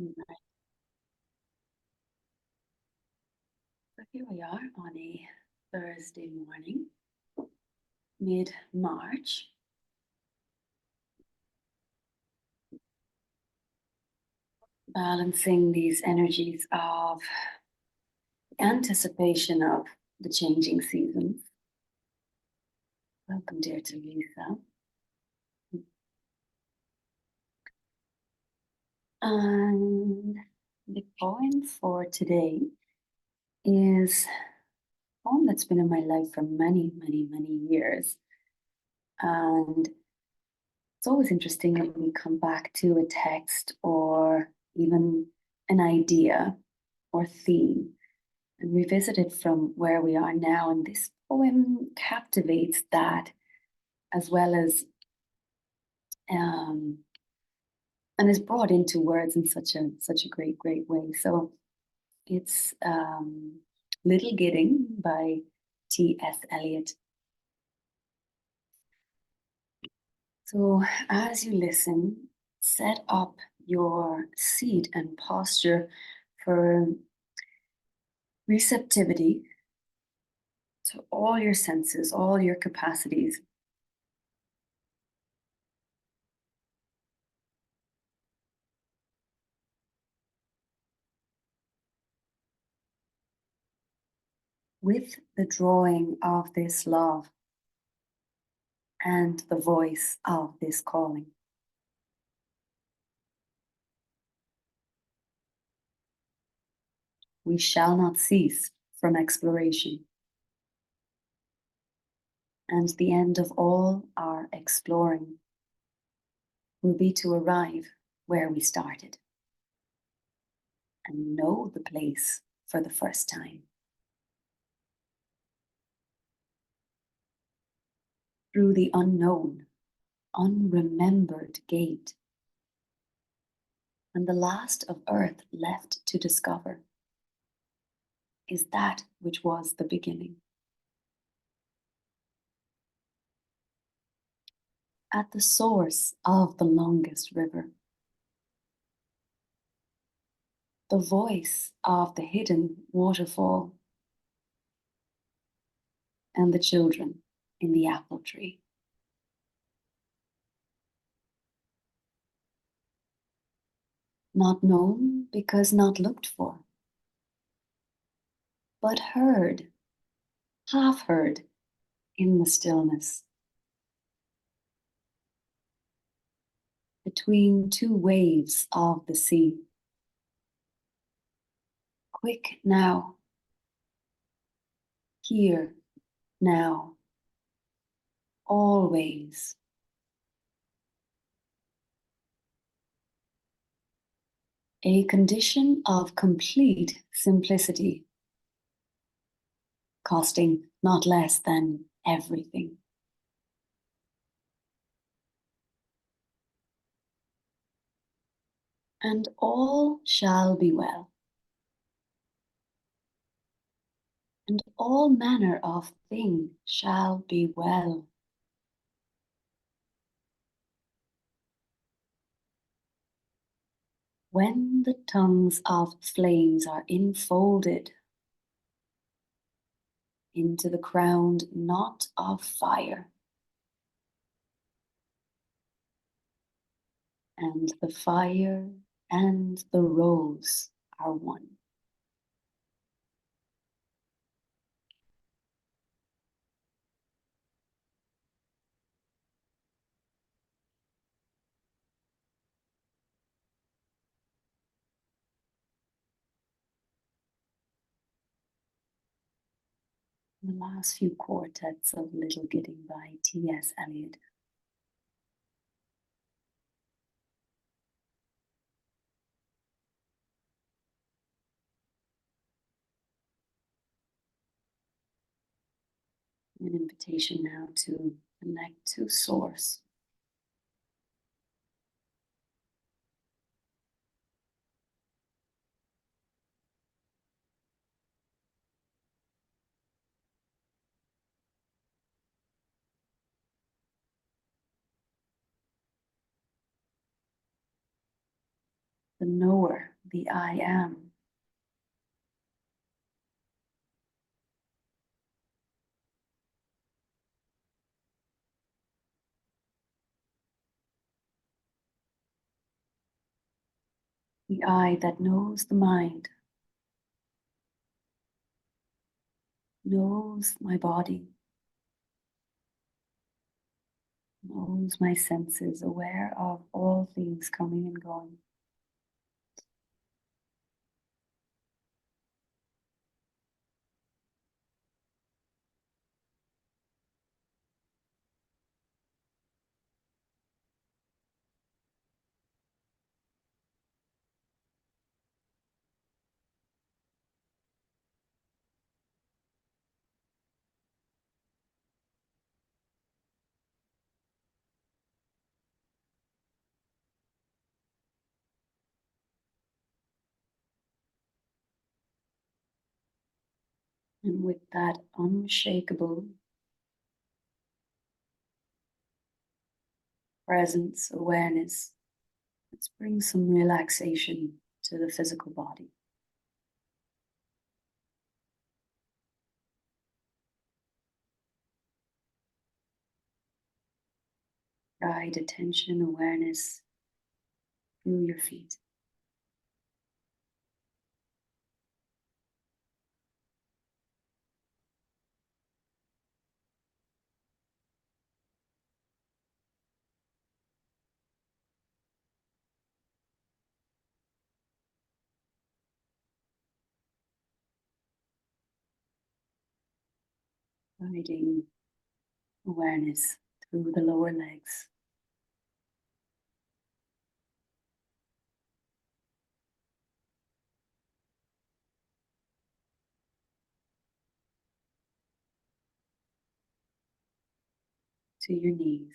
Right. So here we are on a Thursday morning, mid-March. Balancing these energies of anticipation of the changing seasons. Welcome, dear Teresa. And the poem for today is a poem that's been in my life for many, many, many years. And it's always interesting when we come back to a text or even an idea or theme and revisit it from where we are now. And this poem captivates that as well as um, and is brought into words in such a great way. So it's Little Gidding by T.S. Eliot. So as you listen, set up your seat and posture for receptivity to all your senses, all your capacities. With the drawing of this love and the voice of this calling. We shall not cease from exploration. And the end of all our exploring will be to arrive where we started and know the place for the first time. Through the unknown, unremembered gate, and the last of earth left to discover is that which was the beginning. At the source of the longest river, the voice of the hidden waterfall, and the children in the apple tree. Not known because not looked for, but heard, half heard in the stillness. Between two waves of the sea. Quick now, here, now, always. A condition of complete simplicity, costing not less than everything. And all shall be well. And all manner of thing shall be well. When the tongues of flames are enfolded into the crowned knot of fire, and the fire and the rose are one. The last few quartets of Little Gidding by T.S. Eliot. An invitation now to connect to Source. the knower, the I am. The I that knows the mind, knows my body, knows my senses, aware of all things coming and going. And with that unshakable presence, awareness, let's bring some relaxation to the physical body. Guide attention, awareness through your feet. Guiding awareness through the lower legs. To your knees.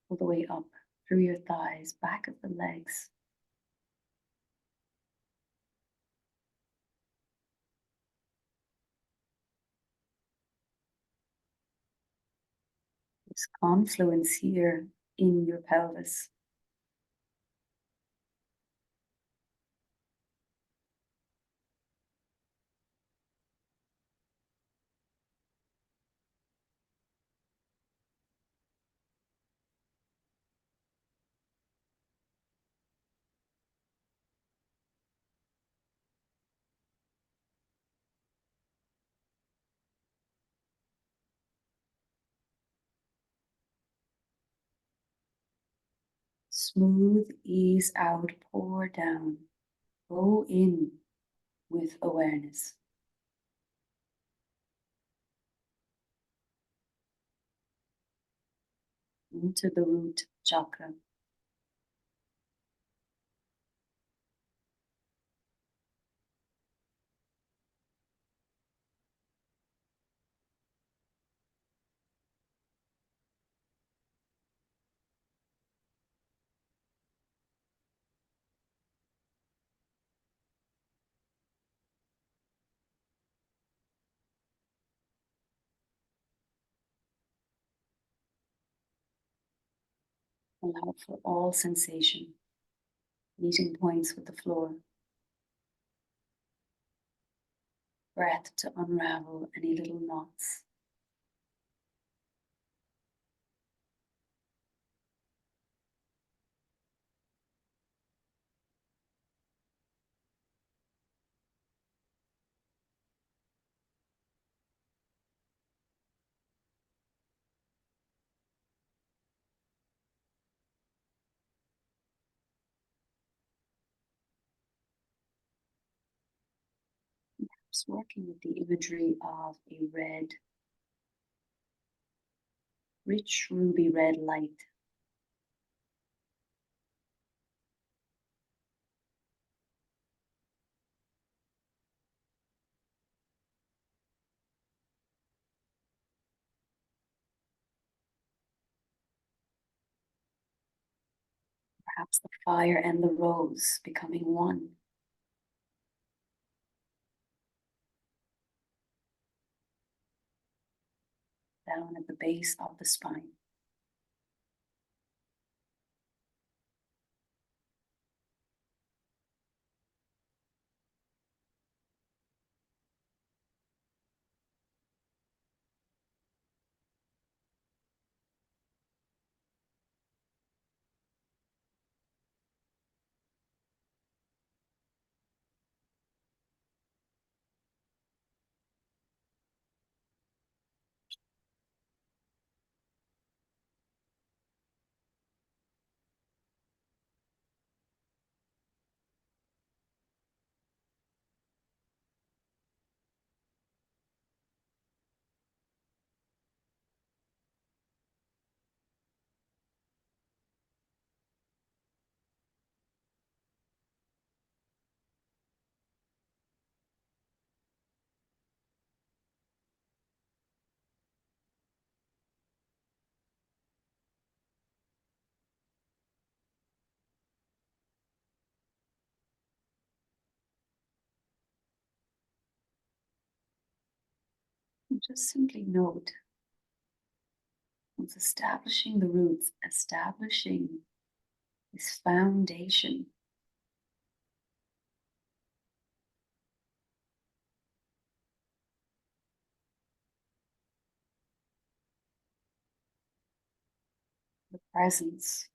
All the way up through your thighs, back of the legs. There's confluence here in your pelvis. Smooth, ease out, pour down. Go in with awareness. Into the root chakra. Allow for all sensation, meeting points with the floor. Breath to unravel any little knots. Just working with the imagery of a red, rich ruby red light. Perhaps the fire and the rose becoming one. Down at the base of the spine. And just simply note, it's establishing the roots, establishing this foundation. The presence,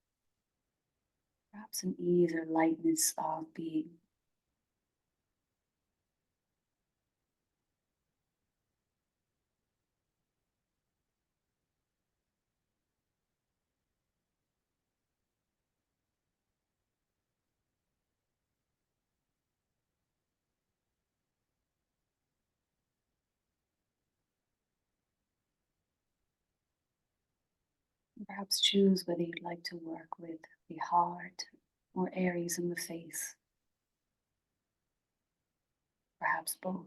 perhaps an ease or lightness of being. Perhaps choose whether you'd like to work with the heart or areas in the face. Perhaps both.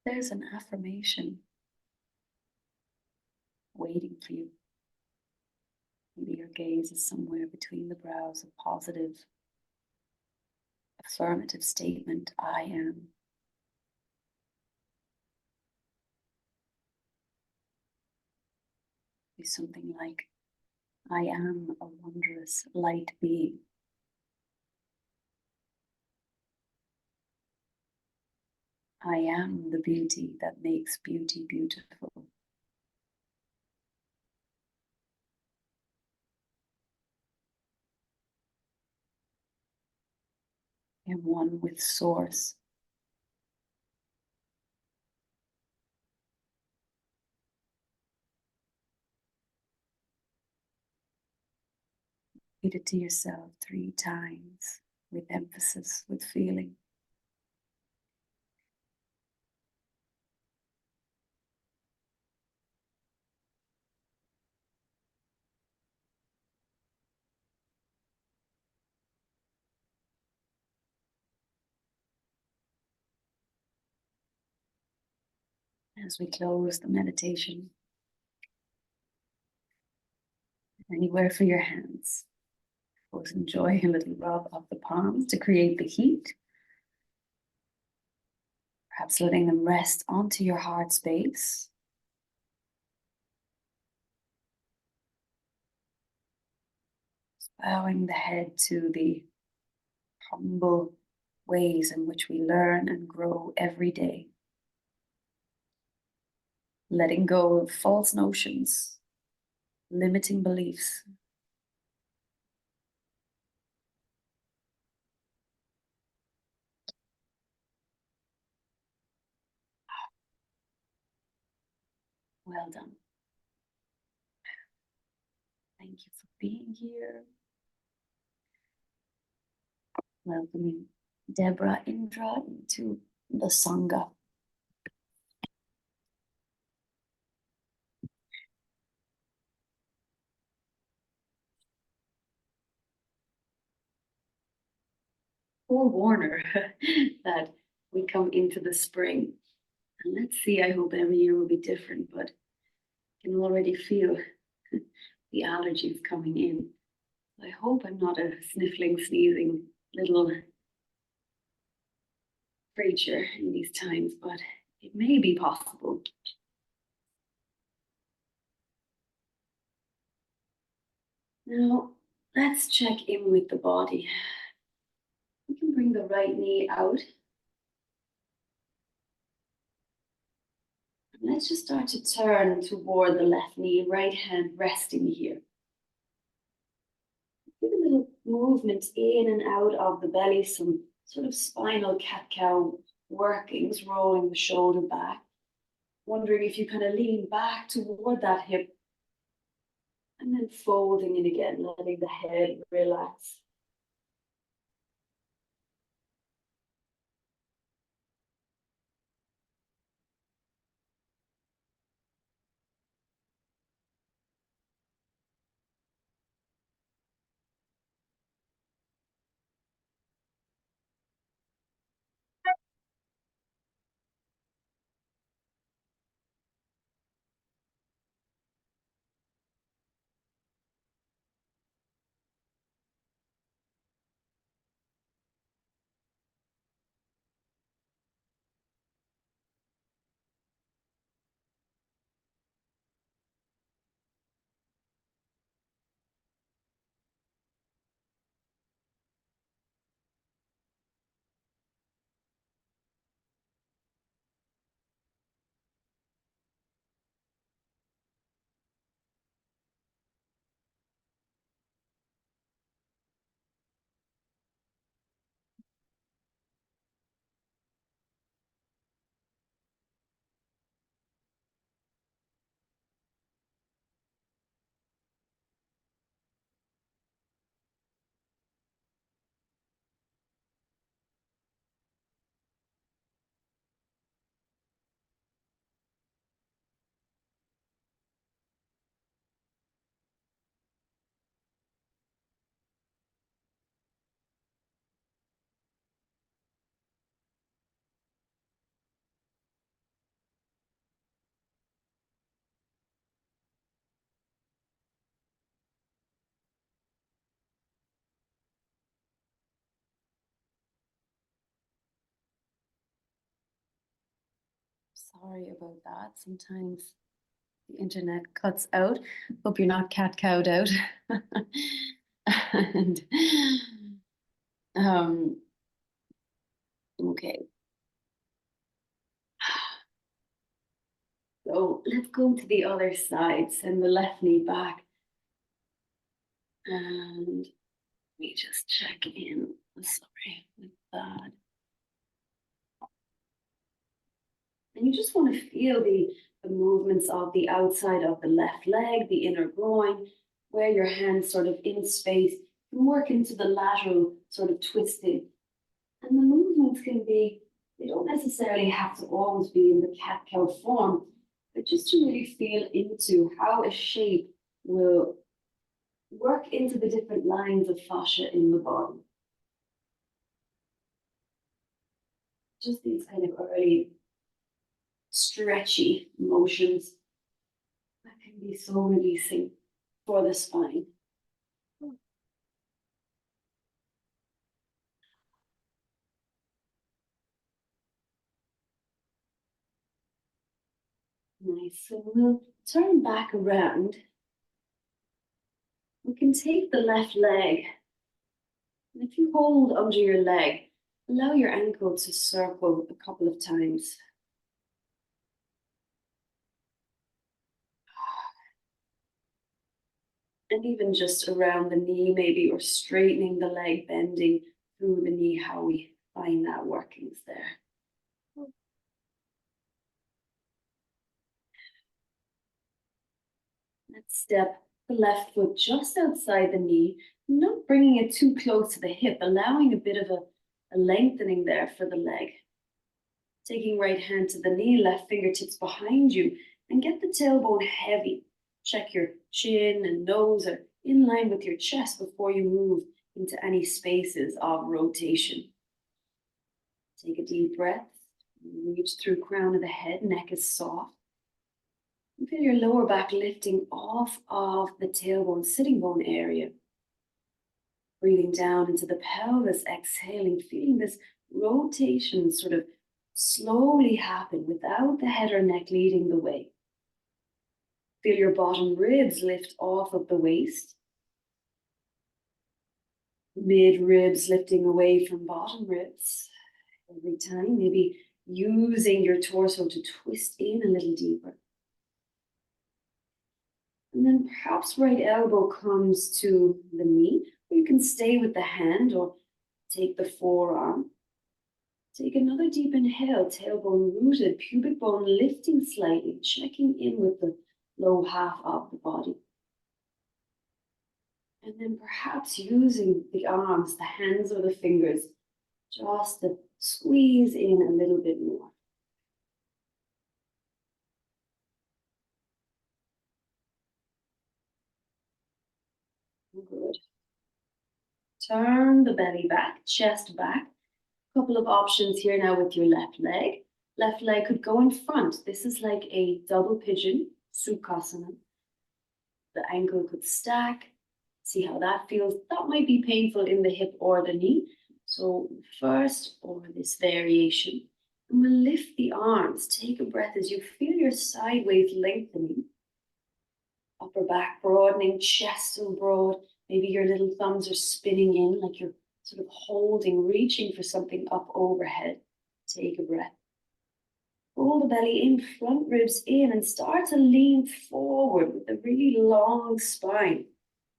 There's an affirmation waiting for you. Maybe your gaze is somewhere between the brows, a positive, affirmative statement, I am. Be something like, I am a wondrous light being. I am the beauty that makes beauty beautiful. I am one with Source. Repeat it to yourself 3 times with emphasis, with feeling. As we close the meditation, anywhere for your hands. Of course, enjoy a little rub of the palms to create the heat. Perhaps letting them rest onto your heart space. Bowing the head to the humble ways in which we learn and grow every day. Letting go of false notions, limiting beliefs. Well done. Thank you for being here. Welcoming Deborah Indra into the Sangha. Forewarner that we come into the spring. And let's see, I hope every year will be different, but I can already feel the allergies coming in. I hope I'm not a sniffling, sneezing little creature in these times, but it may be possible. Now, let's check in with the body. We can bring the right knee out. Let's just start to turn toward the left knee, right hand resting here. Give a little movement in and out of the belly, some sort of spinal cat-cow workings, rolling the shoulder back. Wondering if you kind of lean back toward that hip and then folding in again, letting the head relax. Sorry about that. Sometimes the internet cuts out. Hope you're not cat-cowed out. And okay. So let's go to the other side. Send the left knee back. And let me just check in. Sorry with that. And you just want to feel the movements of the outside of the left leg, the inner groin, where your hands sort of in space. You can work into the lateral sort of twisting. And the movements can be, they don't necessarily have to always be in the cat-cow form, but just to really feel into how a shape will work into the different lines of fascia in the body. Just these kind of early stretchy motions that can be so releasing for the spine. Nice. So we'll turn back around. We can take the left leg. And if you hold under your leg, allow your ankle to circle a couple of times. And even just around the knee, maybe, or straightening the leg, bending through the knee, how we find that workings there. Let's step the left foot just outside the knee, not bringing it too close to the hip, allowing a bit of a lengthening there for the leg. Taking right hand to the knee, left fingertips behind you, and get the tailbone heavy. Check your chin and nose are in line with your chest before you move into any spaces of rotation. Take a deep breath. Reach through crown of the head, neck is soft. You feel your lower back lifting off of the tailbone, sitting bone area. Breathing down into the pelvis, exhaling, feeling this rotation sort of slowly happen without the head or neck leading the way. Feel your bottom ribs lift off of the waist. Mid ribs lifting away from bottom ribs. Every time, maybe using your torso to twist in a little deeper. And then perhaps right elbow comes to the knee, or you can stay with the hand or take the forearm. Take another deep inhale, tailbone rooted, pubic bone lifting slightly, checking in with the low half of the body. And then perhaps using the arms, the hands or the fingers, just to squeeze in a little bit more. Good. Turn the belly back, chest back. Couple of options here now with your left leg. Left leg could go in front. This is like a double pigeon, Sukhasana. The ankle could stack. See how that feels. That might be painful in the hip or the knee. So first, or this variation, and we'll lift the arms. Take a breath as you feel your sideways lengthening. Upper back broadening, chest and broad. Maybe your little thumbs are spinning in like you're sort of holding, reaching for something up overhead. Take a breath. Pull the belly in, front ribs in, and start to lean forward with a really long spine.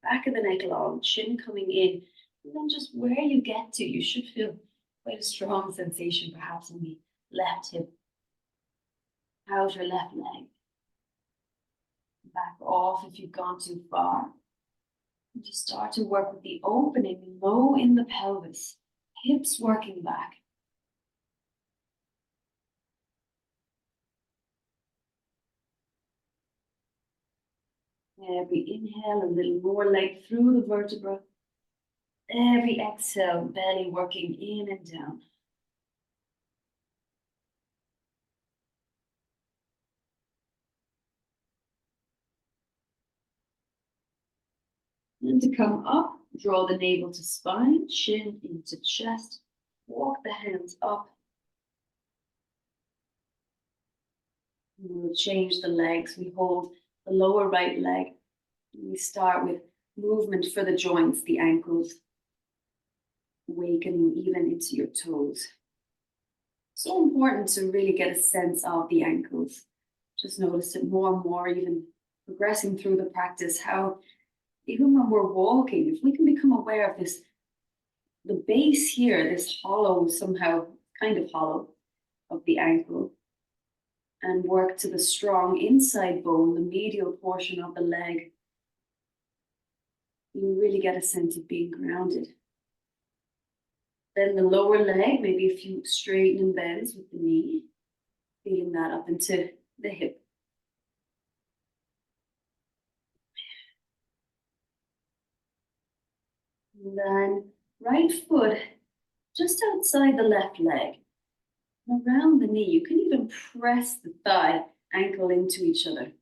Back of the neck long, chin coming in. And then just where you get to, you should feel quite a strong sensation perhaps in the left hip. Outer left leg. Back off if you've gone too far. And just start to work with the opening low in the pelvis. Hips working back. Every inhale, a little more leg through the vertebra. Every exhale, belly working in and down. And to come up, draw the navel to spine, chin into chest. Walk the hands up. We'll change the legs. We hold the lower right leg. We start with movement for the joints, the ankles, awakening even into your toes. So important to really get a sense of the ankles. Just notice it more and more, even progressing through the practice, how even when we're walking, if we can become aware of this, the base here, this hollow, somehow kind of hollow of the ankle, and work to the strong inside bone, the medial portion of the leg, you really get a sense of being grounded. Then the lower leg, maybe a few straighten and bends with the knee, feeling that up into the hip. And then right foot just outside the left leg. And around the knee, you can even press the thigh, ankle into each other.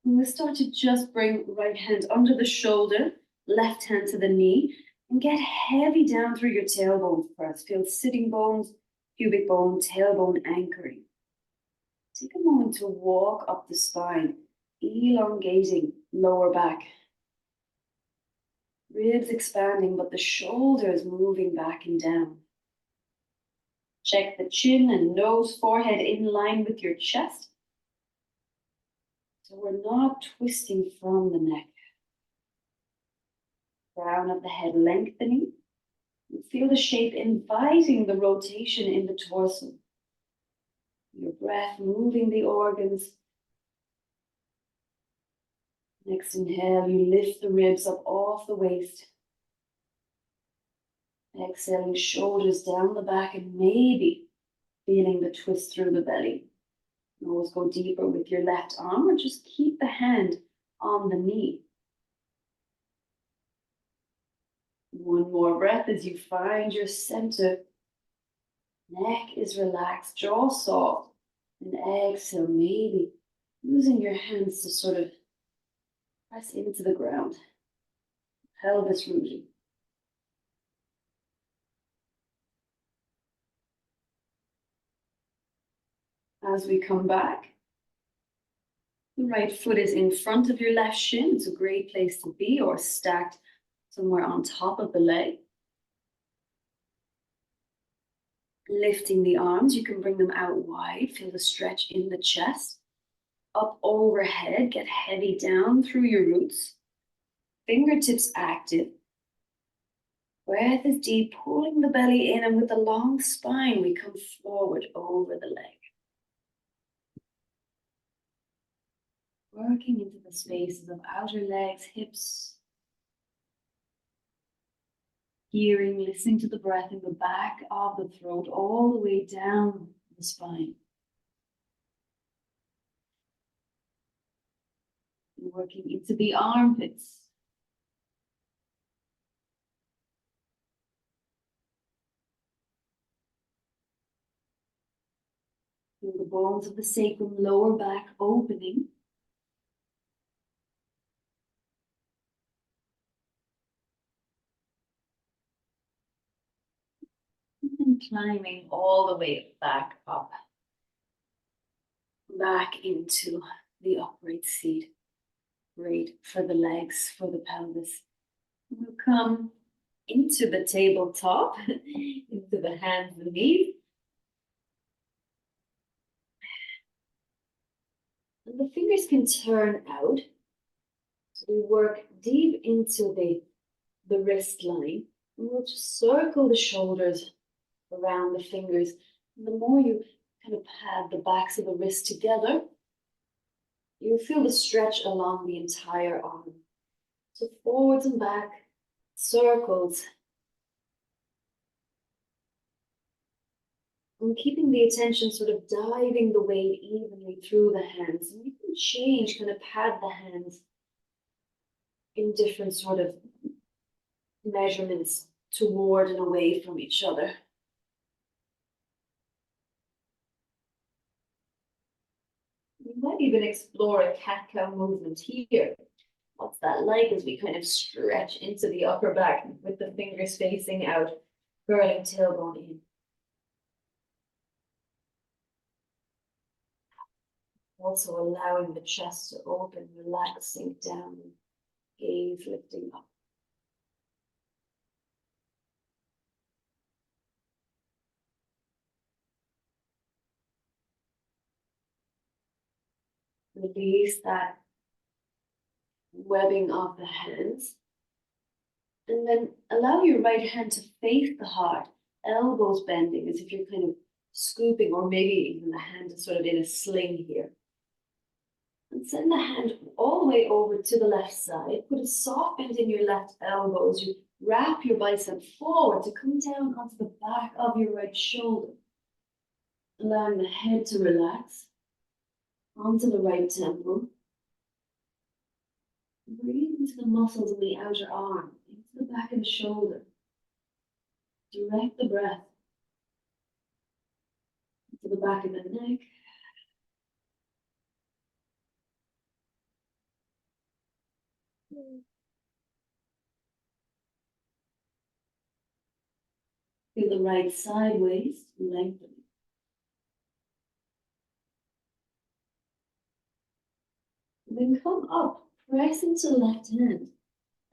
And we'll start to just bring right hand under the shoulder, left hand to the knee, and get heavy down through your tailbone first. Feel sitting bones, pubic bone, tailbone anchoring. Take a moment to walk up the spine, elongating lower back. Ribs expanding, but the shoulders moving back and down. Check the chin and nose, forehead in line with your chest. So we're not twisting from the neck. Crown of the head lengthening. You feel the shape inviting the rotation in the torso. Your breath moving the organs. Next inhale, you lift the ribs up off the waist. Exhaling, shoulders down the back and maybe feeling the twist through the belly. You always go deeper with your left arm or just keep the hand on the knee. One more breath as you find your center. Neck is relaxed, jaw soft. And exhale, maybe using your hands to sort of press into the ground. Pelvis rooting. As we come back, the right foot is in front of your left shin. It's a great place to be, or stacked somewhere on top of the leg. Lifting the arms, you can bring them out wide. Feel the stretch in the chest. Up overhead, get heavy down through your roots. Fingertips active. Breath is deep, pulling the belly in, and with the long spine, we come forward over the leg. Working into the spaces of outer legs, hips. Hearing, listening to the breath in the back of the throat, all the way down the spine. And working into the armpits. Feel the bones of the sacrum, lower back opening. And climbing all the way back up. Back into the upright seat. Great for the legs, for the pelvis. We'll come into the tabletop, into the hands and knees. And the fingers can turn out. So we work deep into the wrist line. And we'll just circle the shoulders around the fingers. And the more you kind of pad the backs of the wrist together, you'll feel the stretch along the entire arm. So forwards and back, circles. And keeping the attention sort of diving the weight evenly through the hands. And you can change, kind of pad the hands in different sort of measurements toward and away from each other. You might even explore a cat-cow movement here. What's that like as we kind of stretch into the upper back with the fingers facing out, curling tailbone in. Also allowing the chest to open, relax, sink down, gaze lifting up. Release that webbing of the hands. And then allow your right hand to face the heart, elbows bending as if you're kind of scooping, or maybe even the hand is sort of in a sling here. And send the hand all the way over to the left side. Put a soft bend in your left elbows. You wrap your bicep forward to come down onto the back of your right shoulder. Allowing the head to relax onto the right temple. Breathe into the muscles in the outer arm, into the back of the shoulder. Direct the breath into the back of the neck. Feel the right side waist lengthen. Then come up, press into the left hand.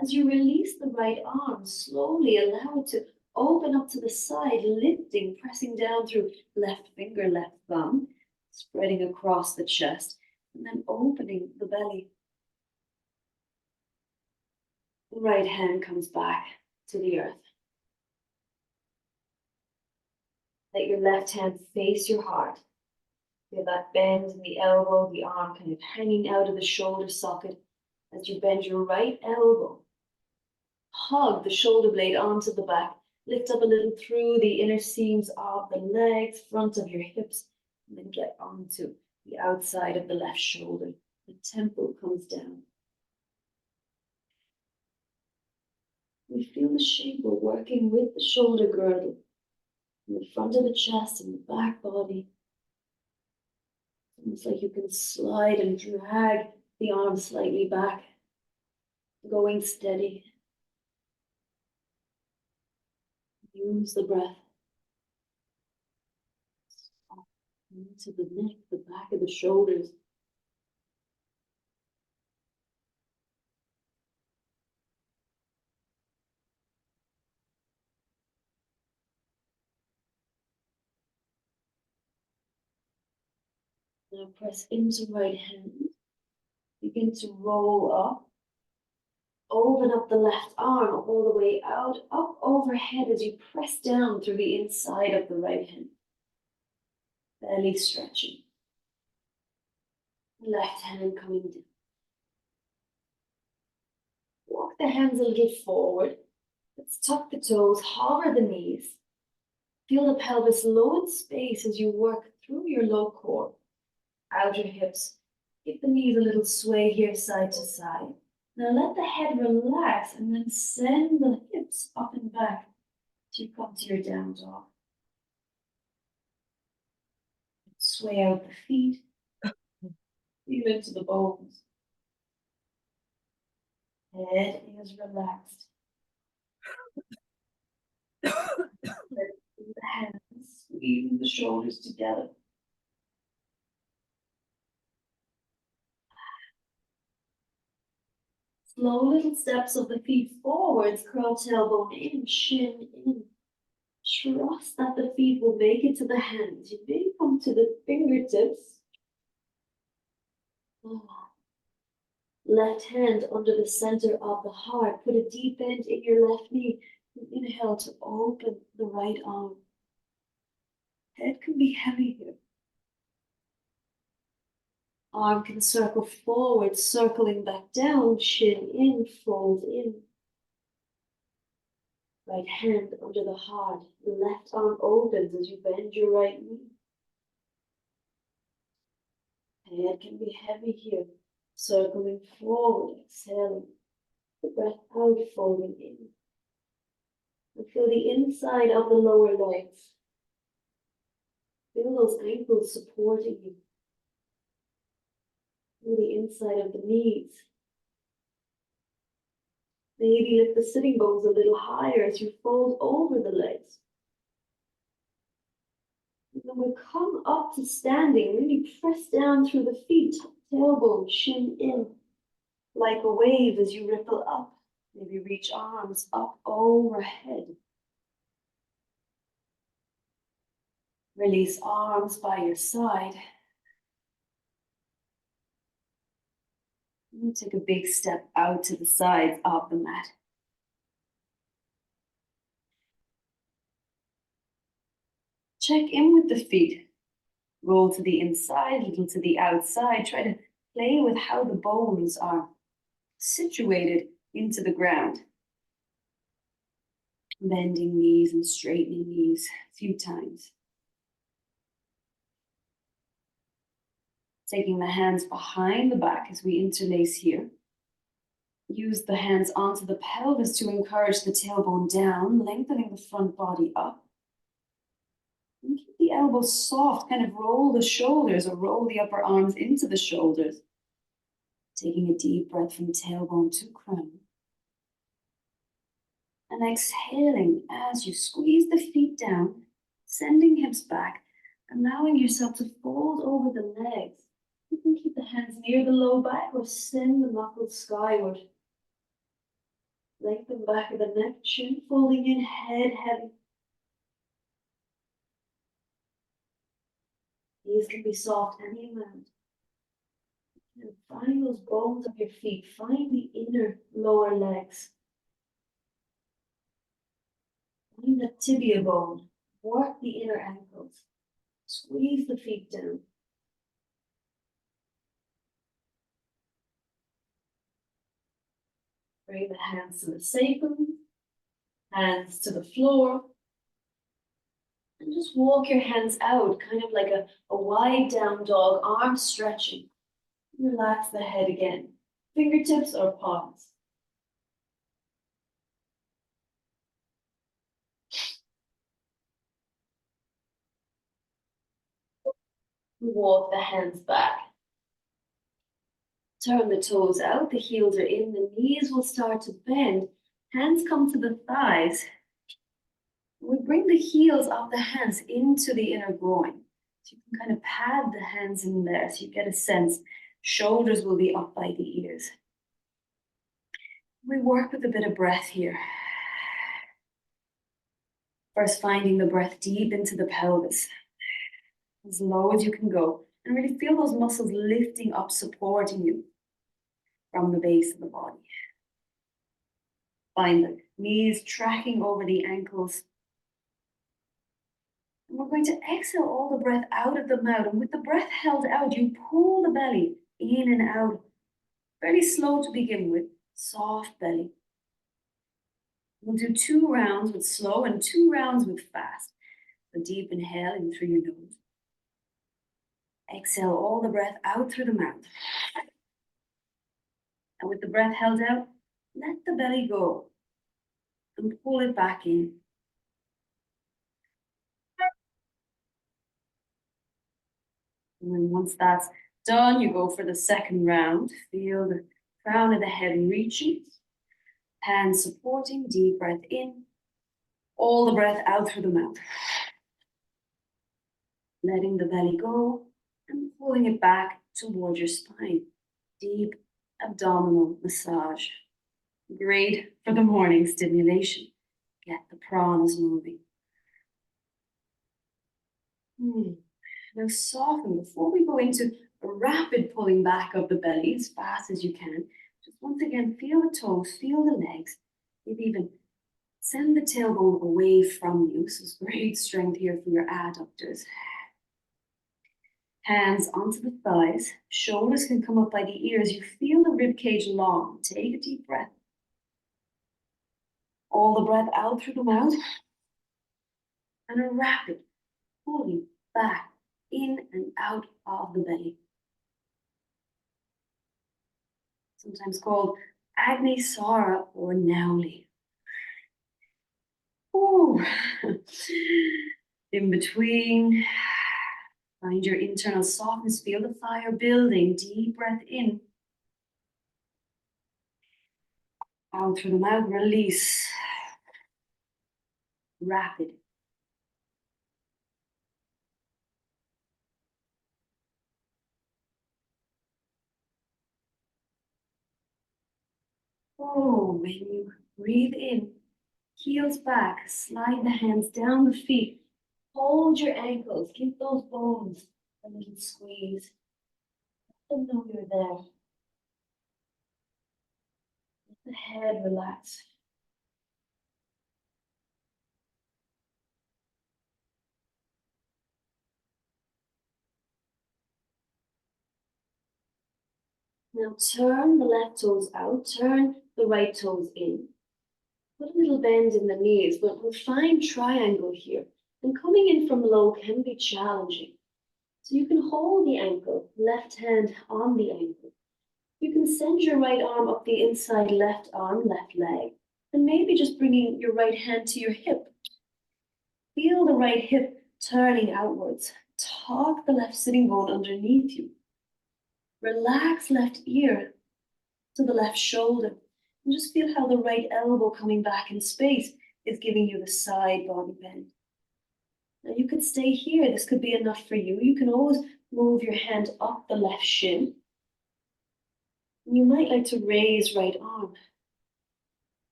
As you release the right arm, slowly allow it to open up to the side, lifting, pressing down through left finger, left thumb, spreading across the chest, and then opening the belly. The right hand comes back to the earth. Let your left hand face your heart. Feel that bend in the elbow, the arm kind of hanging out of the shoulder socket. As you bend your right elbow, hug the shoulder blade onto the back. Lift up a little through the inner seams of the legs, front of your hips, and then get onto the outside of the left shoulder. The temple comes down. We feel the shape we're working with the shoulder girdle, in the front of the chest and the back body. It's almost like you can slide and drag the arms slightly back, going steady. Use the breath. Into the neck, the back of the shoulders. Now press into right hand. Begin to roll up. Open up the left arm all the way out, up overhead as you press down through the inside of the right hand. Belly stretching. Left hand coming down. Walk the hands a little forward. Let's tuck the toes, hover the knees. Feel the pelvis low in space as you work through your low core. Outer hips. Give the knees a little sway here, side to side. Now let the head relax and then send the hips up and back till you come to your down dog. Sway out the feet. Feel into the bones. Head is relaxed. The hands, squeezing the shoulders together. Slow little steps of the feet forwards, curl tailbone in, shin in. Trust that the feet will make it to the hands. You may come to the fingertips. Left hand under the center of the heart. Put a deep bend in your left knee. Inhale to open the right arm. Head can be heavy here. Arm can circle forward, circling back down, shin in, fold in. Right hand under the heart. The left arm opens as you bend your right knee. Head can be heavy here. Circling forward, exhaling. The breath out, folding in. And feel the inside of the lower legs. Feel those ankles supporting you. Feel the inside of the knees. Maybe lift the sitting bones a little higher as you fold over the legs. And then we'll come up to standing. Really press down through the feet, tailbone, shin in. Like a wave as you ripple up. Maybe reach arms up overhead. Release arms by your side. And take a big step out to the sides of the mat. Check in with the feet. Roll to the inside, a little to the outside. Try to play with how the bones are situated into the ground. Bending knees and straightening knees a few times. Taking the hands behind the back as we interlace here. Use the hands onto the pelvis to encourage the tailbone down, lengthening the front body up. And keep the elbows soft, kind of roll the shoulders or roll the upper arms into the shoulders. Taking a deep breath from tailbone to crown. And exhaling as you squeeze the feet down, sending hips back, allowing yourself to fold over the legs. You can keep the hands near the low back or send the knuckles skyward. Lengthen back of the neck, chin folding in, head heavy. Knees can be soft any amount. And find those bones of your feet. Find the inner lower legs. Find the tibia bone. Work the inner ankles. Squeeze the feet down. Bring the hands to the sacrum, hands to the floor. And just walk your hands out, kind of like a wide down dog, arms stretching. Relax the head again. Fingertips or palms. Walk the hands back. Turn the toes out, the heels are in, the knees will start to bend. Hands come to the thighs. We bring the heels of the hands into the inner groin. So you can kind of pad the hands in there so you get a sense. Shoulders will be up by the ears. We work with a bit of breath here. First, finding the breath deep into the pelvis, as low as you can go, and really feel those muscles lifting up, supporting you from the base of the body. Find the knees tracking over the ankles. And we're going to exhale all the breath out of the mouth. And with the breath held out, you pull the belly in and out. Fairly slow to begin with, soft belly. We'll do 2 rounds with slow and 2 rounds with fast. A deep inhale in through your nose. Exhale all the breath out through the mouth. And with the breath held out, let the belly go and pull it back in. And then once that's done, you go for the second round. Feel the crown of the head reaching, hands supporting, deep breath in, all the breath out through the mouth. Letting the belly go and pulling it back towards your spine. Deep abdominal massage. Great for the morning stimulation. Get the pranas moving. Now soften before we go into a rapid pulling back of the belly as fast as you can. Just once again, feel the toes, feel the legs. Maybe even send the tailbone away from you. So it's great strength here for your adductors. Hands onto the thighs. Shoulders can come up by the ears. You feel the rib cage long. Take a deep breath. All the breath out through the mouth. And a rapid pulling back in and out of the belly. Sometimes called Agni Sara or Nauli. Ooh. In between, find your internal softness, feel the fire building, deep breath in. Out through the mouth, release. Rapid. Oh, when you breathe in, heels back, slide the hands down the feet, hold your ankles, give those bones a little squeeze. Let them know you're there. Let the head relax. Now turn the left toes out, turn the right toes in. Put a little bend in the knees, but we'll find triangle here. And coming in from low can be challenging. So you can hold the ankle, left hand on the ankle. You can send your right arm up the inside left arm, left leg, and maybe just bringing your right hand to your hip. Feel the right hip turning outwards. Tuck the left sitting bone underneath you. Relax left ear to the left shoulder. And just feel how the right elbow coming back in space is giving you the side body bend. Now you could stay here. This could be enough for you. You can always move your hand up the left shin. And you might like to raise right arm.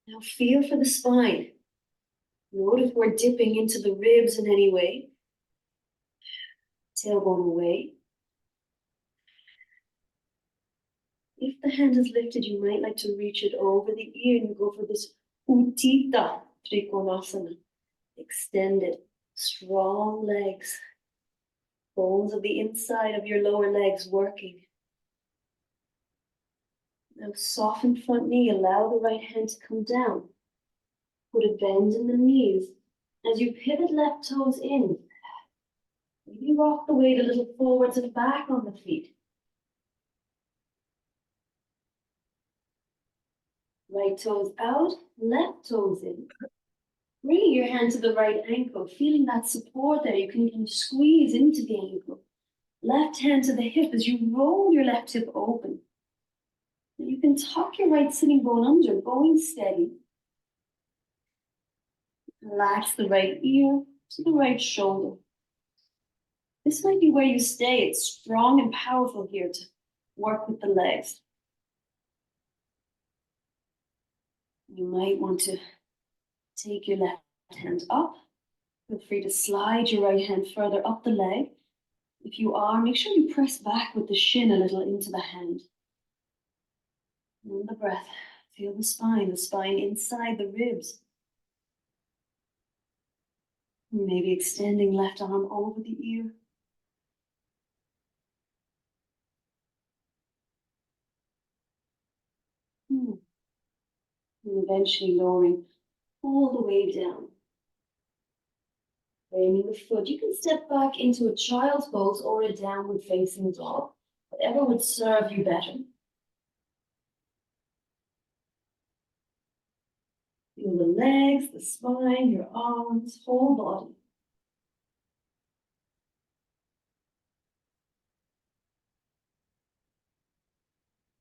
Now feel for the spine. Note if we're dipping into the ribs in any way. Tailbone away. If the hand is lifted, you might like to reach it over the ear and go for this Uttita Trikonasana. Extended, strong legs. Bones of the inside of your lower legs working. Now soften front knee, allow the right hand to come down. Put a bend in the knees. As you pivot left toes in, maybe rock the weight a little forwards and back on the feet. Right toes out, left toes in. Bring your hand to the right ankle, feeling that support there. You can squeeze into the ankle. Left hand to the hip as you roll your left hip open. You can tuck your right sitting bone under, going steady. Relax the right ear to the right shoulder. This might be where you stay. It's strong and powerful here to work with the legs. You might want to take your left hand up. Feel free to slide your right hand further up the leg. If you are, make sure you press back with the shin a little into the hand. And the breath. Feel the spine inside the ribs. Maybe extending left arm over the ear. And eventually lowering all the way down. Framing the foot. You can step back into a child's pose or a downward facing dog, whatever would serve you better. Feel the legs, the spine, your arms, whole body.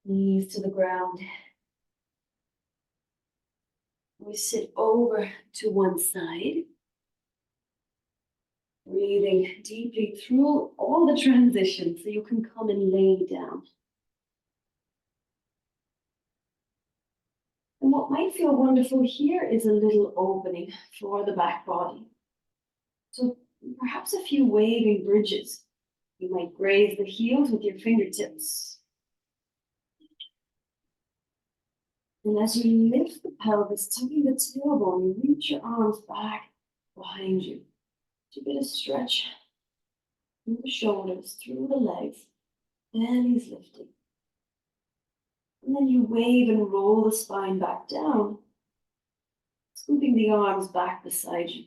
Knees to the ground. We sit over to one side. Breathing deeply through all the transitions so you can come and lay down. And what might feel wonderful here is a little opening for the back body. So perhaps a few waving bridges. You might graze the heels with your fingertips. And as you lift the pelvis, tucking the tailbone, you reach your arms back behind you. Do a bit of stretch through the shoulders, through the legs, belly's lifting. And then you wave and roll the spine back down, scooping the arms back beside you.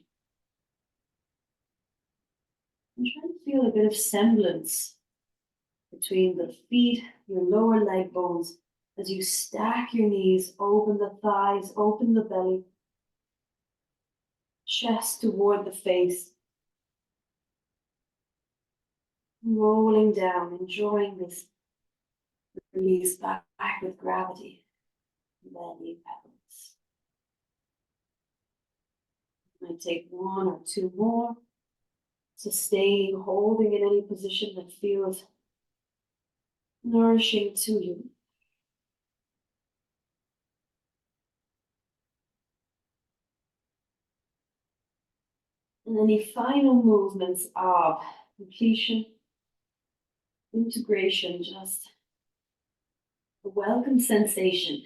And try to feel a bit of semblance between the feet, your lower leg bones, as you stack your knees, open the thighs, open the belly, chest toward the face, rolling down, enjoying this release back with gravity. Belly pebbles. Might take one or two more. Sustaining, holding in any position that feels nourishing to you. And any final movements of completion, integration, just a welcome sensation.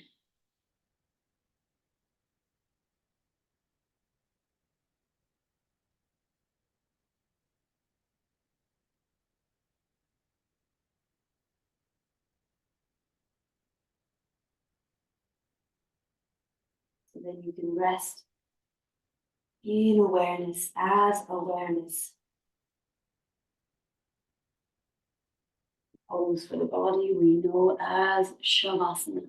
So then you can rest in awareness, as awareness. Pose for the body we know as Shavasana.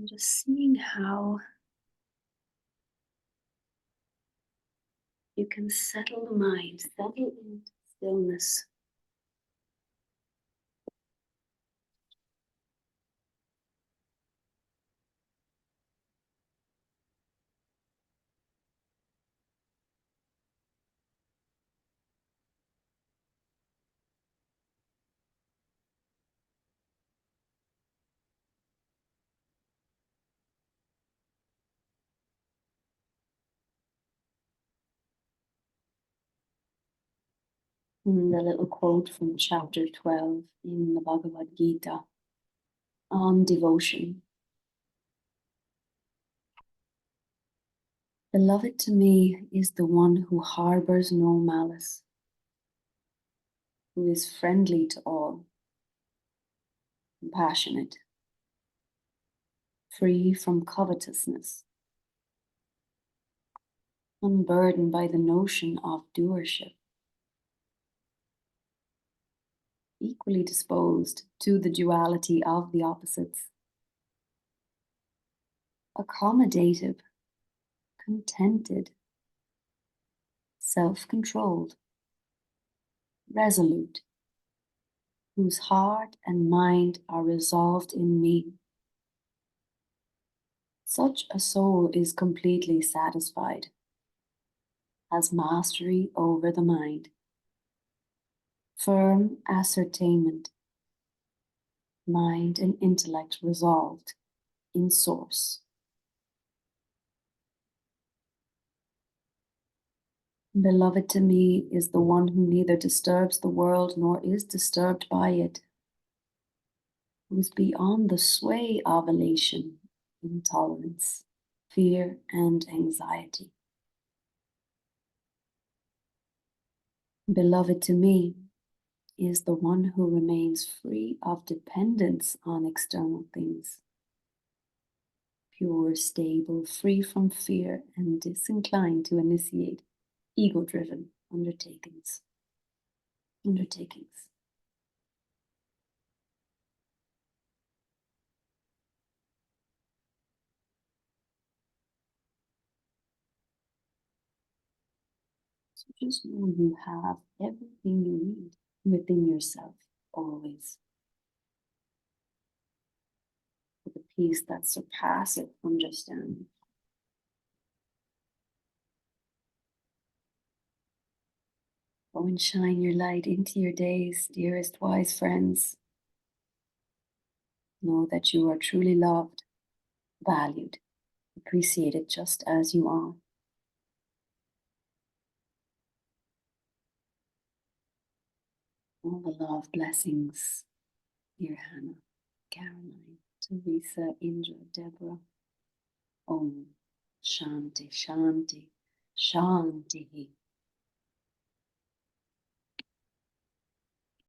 I'm just seeing how you can settle the mind, settle into stillness. The little quote from chapter 12 in the Bhagavad Gita on devotion. Beloved to me is the one who harbors no malice, who is friendly to all, compassionate, free from covetousness, unburdened by the notion of doership, equally disposed to the duality of the opposites, accommodative, contented, self-controlled, resolute, whose heart and mind are resolved in me. Such a soul is completely satisfied, has mastery over the mind, firm ascertainment, mind and intellect resolved in source. Beloved to me is the one who neither disturbs the world nor is disturbed by it, who is beyond the sway of elation, intolerance, fear, and anxiety. Beloved to me is the one who remains free of dependence on external things, pure, stable, free from fear, and disinclined to initiate ego-driven undertakings. So just know you have everything you need within yourself, always, with a peace that surpasses understanding. Go and shine your light into your days, dearest wise friends. Know that you are truly loved, valued, appreciated just as you are. All the love, blessings, dear Hannah, Caroline, Teresa, Indra, Deborah. Om Shanti, Shanti, Shanti.